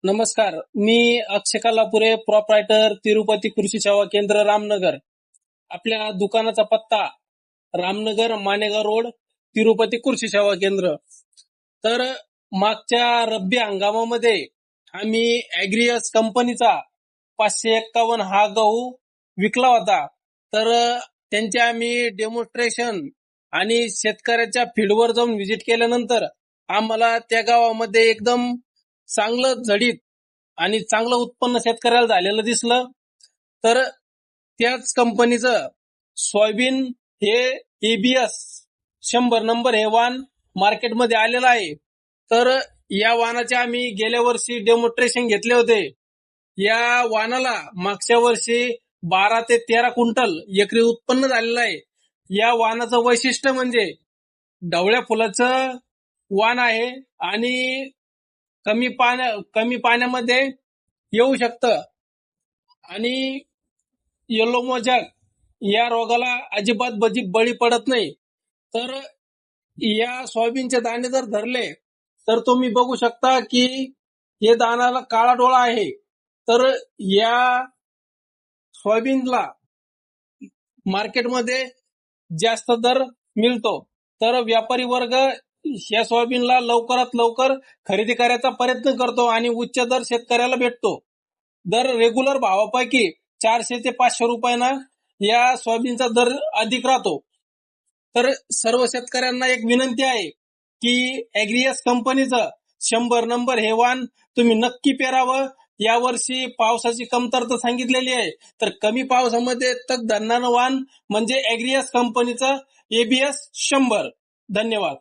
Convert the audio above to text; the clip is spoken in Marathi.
नमस्कार. मी अक्षय कल्लापुरे, प्रॉपरायटर, तिरुपती कृषी सेवा केंद्र, रामनगर. आपल्या दुकानाचा पत्ता रामनगर, मानेगाव रोड, तिरुपती कृषी सेवा केंद्र. तर मागच्या रब्बी हंगामामध्ये आम्ही ॲग्रियस कंपनीचा 551 हा गहू विकला होता. तर त्यांचे आम्ही डेमॉन्स्ट्रेशन आणि शेतकऱ्याच्या फील्डवर जाऊन व्हिजिट केल्यानंतर आम्हाला त्या गावामध्ये एकदम चांगलं झडीत आणि चांगलं उत्पन्न शेतकऱ्याला झालेलं दिसलं. तर त्याच कंपनीचं सोयाबीन हे ABS 100 नंबर हे वाण मार्केटमध्ये आलेलं आहे. तर या वाणाचे आम्ही गेल्या वर्षी डेमॉन्स्ट्रेशन घेतले होते. या वाणाला मागच्या वर्षी 12 ते 13 क्विंटल एकरी उत्पन्न झालेलं आहे. या वाणाचं वैशिष्ट्य म्हणजे ढवळ्या फुलाचं वाण आहे आणि कमी पाण्यामध्ये येऊ शकतं आणि येलो मोजॅक या रोगाला अजिबात बळी पडत नाही. तर या सोयाबीनचे दाणे जर धरले तर तुम्ही बघू शकता की हे दाण्याला काळा डोळा आहे. तर या सोयाबीनला मार्केटमध्ये जास्त दर मिळतो. तर व्यापारी वर्ग या सोयाबीनला लवकरात लवकर खरेदी करायचा प्रयत्न करतो आणि उच्च दर शेतकऱ्याला भेटतो. दर रेग्युलर भावापैकी 400 ते 500 रुपयांना या सोयाबीनचा दर अधिक राहतो. तर सर्व शेतकऱ्यांना एक विनंती आहे की ॲग्रियस कंपनीचं 100 नंबर हे वाण तुम्ही नक्की पेरावं. यावर्षी पावसाची कमतरता सांगितलेली आहे. तर कमी पावसामध्ये तग धरणारं वाण म्हणजे ॲग्रियस कंपनीचं ABS 100. धन्यवाद.